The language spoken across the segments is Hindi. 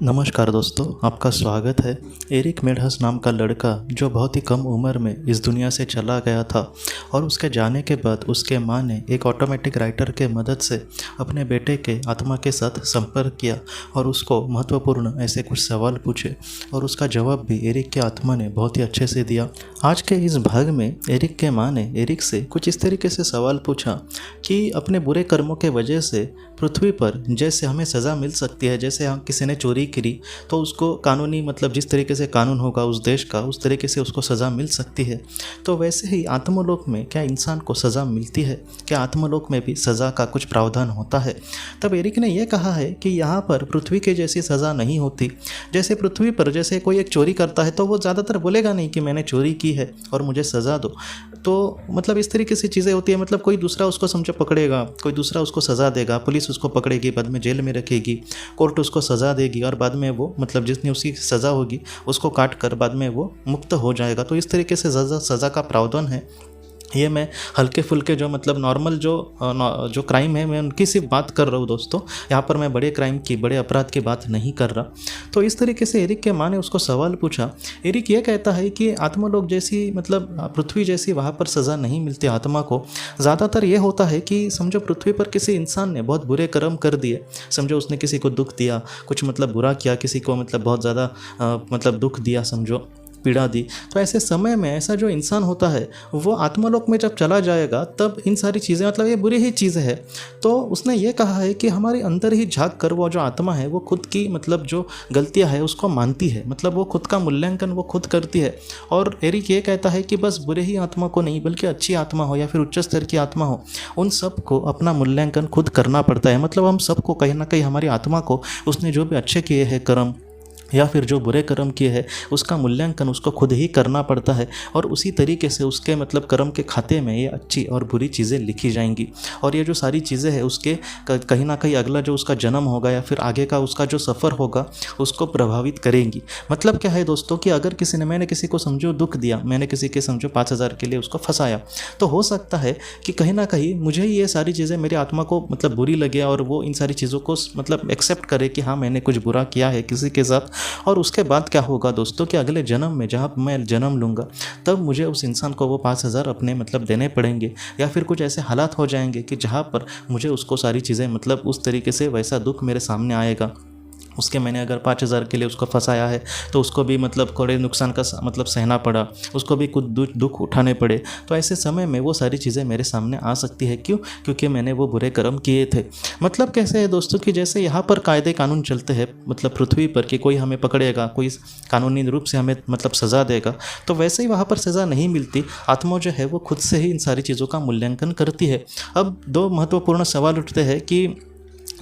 नमस्कार दोस्तों, आपका स्वागत है। एरिक मेडहस नाम का लड़का जो बहुत ही कम उम्र में इस दुनिया से चला गया था और उसके जाने के बाद उसके माँ ने एक ऑटोमेटिक राइटर के मदद से अपने बेटे के आत्मा के साथ संपर्क किया और उसको महत्वपूर्ण ऐसे कुछ सवाल पूछे और उसका जवाब भी एरिक के आत्मा ने बहुत ही अच्छे से दिया। आज के इस भाग में एरिक के माँ ने एरिक से कुछ इस तरीके से सवाल पूछा कि अपने बुरे कर्मों के वजह से पृथ्वी पर जैसे हमें सज़ा मिल सकती है, जैसे हम किसी ने चोरी करी तो उसको कानूनी जिस तरीके से कानून होगा उस देश का, उस तरीके से उसको सज़ा मिल सकती है, तो वैसे ही आत्मलोक में क्या इंसान को सज़ा मिलती है? क्या आत्मलोक में भी सज़ा का कुछ प्रावधान होता है? तब एरिक ने यह कहा है कि यहाँ पर पृथ्वी के जैसी सज़ा नहीं होती। जैसे पृथ्वी पर जैसे कोई एक चोरी करता है तो वो ज़्यादातर बोलेगा नहीं कि मैंने चोरी की है और मुझे सज़ा दो। तो इस तरीके से चीज़ें होती है। कोई दूसरा उसको समझो पकड़ेगा, कोई दूसरा उसको सज़ा देगा, पुलिस उसको पकड़ेगी, बाद में जेल में रखेगी, कोर्ट उसको सज़ा देगी और बाद में वो जितनी उसकी सज़ा होगी उसको काट कर बाद में वो मुक्त हो जाएगा। तो इस तरीके से सज़ा का प्रावधान है। ये मैं हल्के फुल्के नॉर्मल जो क्राइम है मैं उनकी सिर्फ बात कर रहा हूँ दोस्तों। यहाँ पर मैं बड़े क्राइम की, बड़े अपराध की बात नहीं कर रहा। तो इस तरीके से एरिक के माँ ने उसको सवाल पूछा। एरिक ये कहता है कि आत्मलोक जैसी पृथ्वी जैसी वहाँ पर सज़ा नहीं मिलती आत्मा को। ज़्यादातर ये होता है कि समझो पृथ्वी पर किसी इंसान ने बहुत बुरे कर्म कर दिए, समझो उसने किसी को दुख दिया, कुछ बुरा किया, किसी को बहुत ज़्यादा दुख दिया, समझो पीड़ा दी, तो ऐसे समय में ऐसा जो इंसान होता है वो आत्मलोक में जब चला जाएगा तब इन सारी चीज़ें ये बुरी ही चीज़ है। तो उसने ये कहा है कि हमारे अंदर ही झांक कर वो जो आत्मा है वो खुद की जो गलतियां है उसको मानती है, वो खुद का मूल्यांकन वो खुद करती है। और एरिक ये कहता है कि बस बुरे ही आत्मा को नहीं बल्कि अच्छी आत्मा हो या फिर उच्च स्तर की आत्मा हो, उन सब को अपना मूल्यांकन खुद करना पड़ता है। हम सबको कहीं ना कहीं हमारी आत्मा को उसने जो भी अच्छे किए हैं कर्म या फिर जो बुरे कर्म किए हैं उसका मूल्यांकन उसको खुद ही करना पड़ता है और उसी तरीके से उसके कर्म के खाते में ये अच्छी और बुरी चीज़ें लिखी जाएंगी। और ये जो सारी चीज़ें हैं उसके कहीं ना कहीं अगला जो उसका जन्म होगा या फिर आगे का उसका जो सफ़र होगा उसको प्रभावित करेंगी। क्या है दोस्तों कि अगर मैंने किसी को समझो दुख दिया, मैंने किसी के समझो 5,000 के लिए उसको फंसाया, तो हो सकता है कि कहीं ना कहीं मुझे ये सारी चीज़ें मेरी आत्मा को बुरी लगे और वो इन सारी चीज़ों को एक्सेप्ट करे कि हाँ मैंने कुछ बुरा किया है किसी के साथ। और उसके बाद क्या होगा दोस्तों कि अगले जन्म में जहाँ मैं जन्म लूँगा तब मुझे उस इंसान को वो 5,000 अपने देने पड़ेंगे या फिर कुछ ऐसे हालात हो जाएंगे कि जहाँ पर मुझे उसको सारी चीज़ें उस तरीके से वैसा दुख मेरे सामने आएगा। उसके मैंने अगर 5,000 के लिए उसको फंसाया है तो उसको भी थोड़े नुकसान का सहना पड़ा, उसको भी कुछ दुख उठाने पड़े। तो ऐसे समय में वो सारी चीज़ें मेरे सामने आ सकती है। क्यों? क्योंकि मैंने वो बुरे कर्म किए थे। कैसे है दोस्तों कि जैसे यहाँ पर कायदे कानून चलते हैं पृथ्वी पर कि कोई हमें पकड़ेगा, कोई कानूनी रूप से हमें सज़ा देगा, तो वैसे ही वहाँ पर सज़ा नहीं मिलती। आत्मा जो है वो खुद से ही इन सारी चीज़ों का मूल्यांकन करती है। अब दो महत्वपूर्ण सवाल उठते हैं कि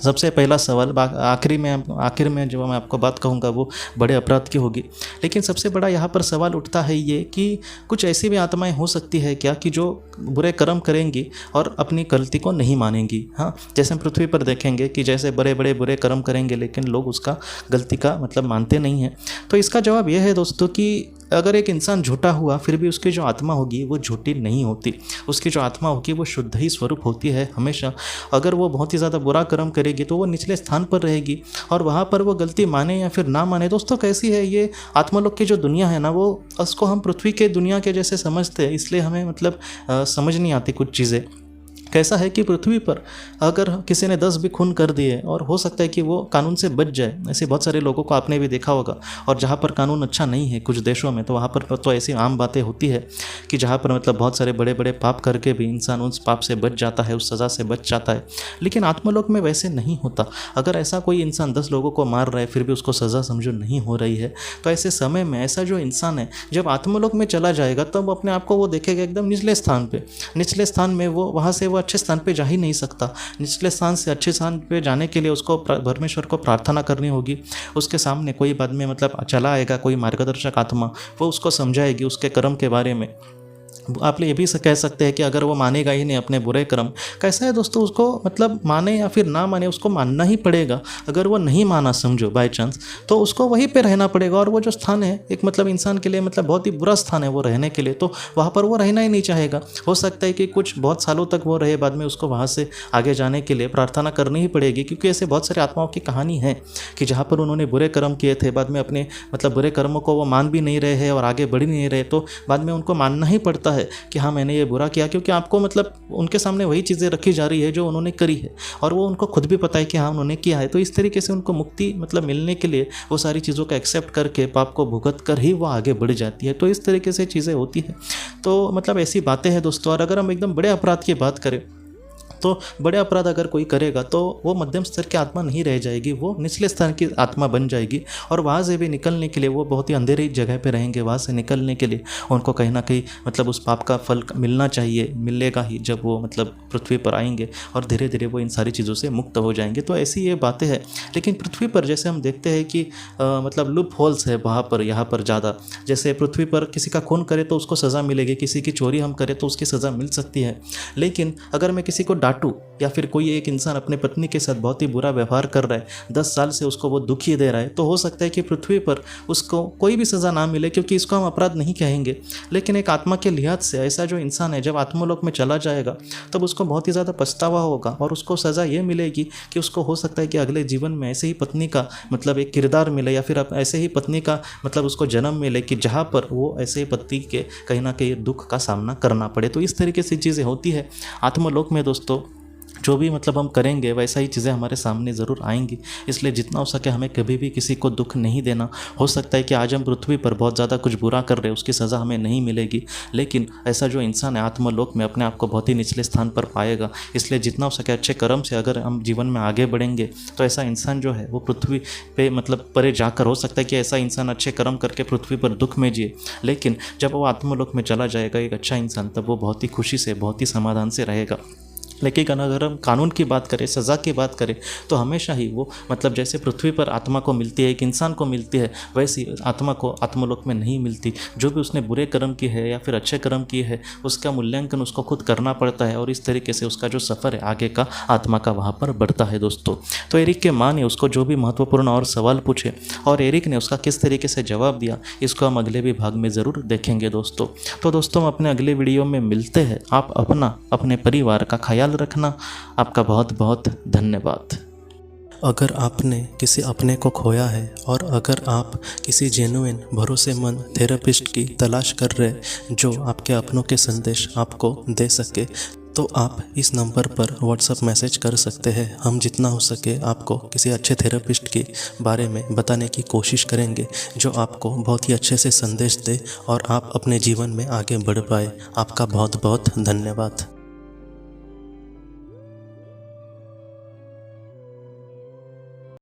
सबसे पहला सवाल आखिर में जो मैं आपको बात कहूँगा वो बड़े अपराध की होगी, लेकिन सबसे बड़ा यहाँ पर सवाल उठता है ये कि कुछ ऐसी भी आत्माएं हो सकती है क्या कि जो बुरे कर्म करेंगी और अपनी गलती को नहीं मानेंगी। हाँ, जैसे हम पृथ्वी पर देखेंगे कि जैसे बड़े बड़े बुरे कर्म करेंगे लेकिन लोग उसका गलती का मानते नहीं हैं। तो इसका जवाब यह है दोस्तों कि अगर एक इंसान झूठा हुआ फिर भी उसकी जो आत्मा होगी वो झूठी नहीं होती, उसकी जो आत्मा होगी वो शुद्ध ही स्वरूप होती है हमेशा। अगर वो बहुत ही ज़्यादा बुरा कर्म करेगी तो वो निचले स्थान पर रहेगी और वहाँ पर वो गलती माने या फिर ना माने। दोस्तों कैसी है ये आत्मलोक की जो दुनिया है ना, वो उसको हम पृथ्वी के दुनिया के जैसे समझते हैं, इसलिए हमें समझ नहीं आती कुछ चीज़ें। कैसा है कि पृथ्वी पर अगर किसी ने 10 भी खून कर दिए और हो सकता है कि वो कानून से बच जाए, ऐसे बहुत सारे लोगों को आपने भी देखा होगा। और जहाँ पर कानून अच्छा नहीं है कुछ देशों में, तो वहाँ पर तो ऐसी आम बातें होती है कि जहाँ पर बहुत सारे बड़े बड़े पाप करके भी इंसान उस पाप से बच जाता है, उस सज़ा से बच जाता है। लेकिन आत्मलोक में वैसे नहीं होता। अगर ऐसा कोई इंसान 10 लोगों को मार रहा है फिर भी उसको सज़ा समझो नहीं हो रही है, तो ऐसे समय में ऐसा जो इंसान है जब आत्मलोक में चला जाएगा तब अपने आप को वो देखेगा एकदम निचले स्थान पर। निचले स्थान में वो वहाँ से वो अच्छे स्थान पे जा ही नहीं सकता। निचले स्थान से अच्छे स्थान पे जाने के लिए उसको परमेश्वर को प्रार्थना करनी होगी। उसके सामने कोई बाद में चला आएगा, कोई मार्गदर्शक आत्मा, वो उसको समझाएगी उसके कर्म के बारे में। आप ये भी कह सकते हैं कि अगर वो मानेगा ही नहीं अपने बुरे कर्म, कैसा है दोस्तों, उसको मतलब माने या फिर ना माने उसको मानना ही पड़ेगा। अगर वो नहीं माना समझो बाय चांस, तो उसको वहीं पे रहना पड़ेगा। और वो जो स्थान है एक मतलब इंसान के लिए मतलब बहुत ही बुरा स्थान है वो रहने के लिए, तो वहाँ पर वो रहना ही नहीं चाहेगा। हो सकता है कि कुछ बहुत सालों तक वो रहे, बाद में उसको वहाँ से आगे जाने के लिए प्रार्थना करनी ही पड़ेगी, क्योंकि ऐसे बहुत सारे आत्माओं की कहानी है कि जहाँ पर उन्होंने बुरे कर्म किए थे, बाद में अपने मतलब बुरे कर्मों को वो मान भी नहीं रहे हैं और आगे बढ़ नहीं रहे, तो बाद में उनको मानना ही पड़ता है कि हाँ मैंने ये बुरा किया, क्योंकि आपको मतलब उनके सामने वही चीज़ें रखी जा रही है जो उन्होंने करी है, और वो उनको खुद भी पता है कि हाँ उन्होंने किया है। तो इस तरीके से उनको मुक्ति मतलब मिलने के लिए वो सारी चीज़ों को एक्सेप्ट करके पाप को भुगत कर ही वो आगे बढ़ जाती है। तो इस तरीके से चीज़ें होती है। तो मतलब ऐसी बातें हैं दोस्तों। और अगर हम एकदम बड़े अपराध की बात करें, तो बड़े अपराध अगर कोई करेगा तो वो मध्यम स्तर की आत्मा नहीं रह जाएगी, वो निचले स्तर की आत्मा बन जाएगी। और वहाँ से भी निकलने के लिए वो बहुत ही अंधेरी जगह पे रहेंगे। वहाँ से निकलने के लिए उनको कहीं ना कहीं मतलब उस पाप का फल मिलना चाहिए, मिलेगा ही जब वो मतलब पृथ्वी पर आएंगे, और धीरे धीरे वो इन सारी चीज़ों से मुक्त हो जाएंगे। तो ऐसी ये बातें हैं। लेकिन पृथ्वी पर जैसे हम देखते हैं कि मतलब लूप होल्स है वहाँ पर, यहाँ पर ज़्यादा। जैसे पृथ्वी पर किसी का खून करे तो उसको सज़ा मिलेगी, किसी की चोरी हम करें तो उसकी सज़ा मिल सकती है। लेकिन अगर मैं किसी को डांटूं, या फिर कोई एक इंसान अपने पत्नी के साथ बहुत ही बुरा व्यवहार कर रहा है, 10 साल से उसको वो दुखी दे रहा है, तो हो सकता है कि पृथ्वी पर उसको कोई भी सज़ा ना मिले, क्योंकि इसको हम अपराध नहीं कहेंगे। लेकिन एक आत्मा के लिहाज से ऐसा जो इंसान है जब आत्मलोक में चला जाएगा तब उसको बहुत ही ज़्यादा पछतावा होगा, और उसको सज़ा ये मिलेगी कि उसको हो सकता है कि अगले जीवन में ऐसे ही पत्नी का मतलब एक किरदार मिले, या फिर ऐसे ही पत्नी का मतलब उसको जन्म मिले कि जहाँ पर वो ऐसे ही पति के कहीं ना कहीं दुख का सामना करना पड़े। तो इस तरीके से चीज़ें होती है आत्मलोक में दोस्तों। जो भी मतलब हम करेंगे वैसा ही चीज़ें हमारे सामने ज़रूर आएंगी। इसलिए जितना हो सके हमें कभी भी किसी को दुख नहीं देना। हो सकता है कि आज हम पृथ्वी पर बहुत ज़्यादा कुछ बुरा कर रहे हैं, उसकी सज़ा हमें नहीं मिलेगी, लेकिन ऐसा जो इंसान है आत्मलोक में अपने आप को बहुत ही निचले स्थान पर पाएगा। इसलिए जितना हो सके अच्छे कर्म से अगर हम जीवन में आगे बढ़ेंगे तो ऐसा इंसान जो है वो पृथ्वी पे मतलब परे जाकर, हो सकता है कि ऐसा इंसान अच्छे कर्म करके पृथ्वी पर दुख में जिए, लेकिन जब वो आत्मलोक में चला जाएगा एक अच्छा इंसान, तब वो बहुत ही खुशी से बहुत ही समाधान से रहेगा। लेकिन अगर हम कानून की बात करें, सज़ा की बात करें, तो हमेशा ही वो मतलब जैसे पृथ्वी पर आत्मा को मिलती है, एक इंसान को मिलती है, वैसी आत्मा को आत्मलोक में नहीं मिलती। जो भी उसने बुरे कर्म किए है या फिर अच्छे कर्म किए है, उसका मूल्यांकन उसको खुद करना पड़ता है, और इस तरीके से उसका जो सफ़र है आगे का आत्मा का वहाँ पर बढ़ता है दोस्तों। तो एरिक के माँ ने उसको जो भी महत्वपूर्ण और सवाल पूछे और एरिक ने उसका किस तरीके से जवाब दिया, इसको हम अगले भी भाग में ज़रूर देखेंगे दोस्तों। तो दोस्तों हम अपने अगले वीडियो में मिलते हैं। आप अपने परिवार का ख्याल रखना। आपका बहुत बहुत धन्यवाद। अगर आपने किसी अपने को खोया है और अगर आप किसी जेन्युइन भरोसेमंद थेरेपिस्ट की तलाश कर रहे जो आपके अपनों के संदेश आपको दे सके, तो आप इस नंबर पर व्हाट्सएप मैसेज कर सकते हैं। हम जितना हो सके आपको किसी अच्छे थेरेपिस्ट के बारे में बताने की कोशिश करेंगे जो आपको बहुत ही अच्छे से संदेश दे और आप अपने जीवन में आगे बढ़ पाए। आपका बहुत बहुत धन्यवाद।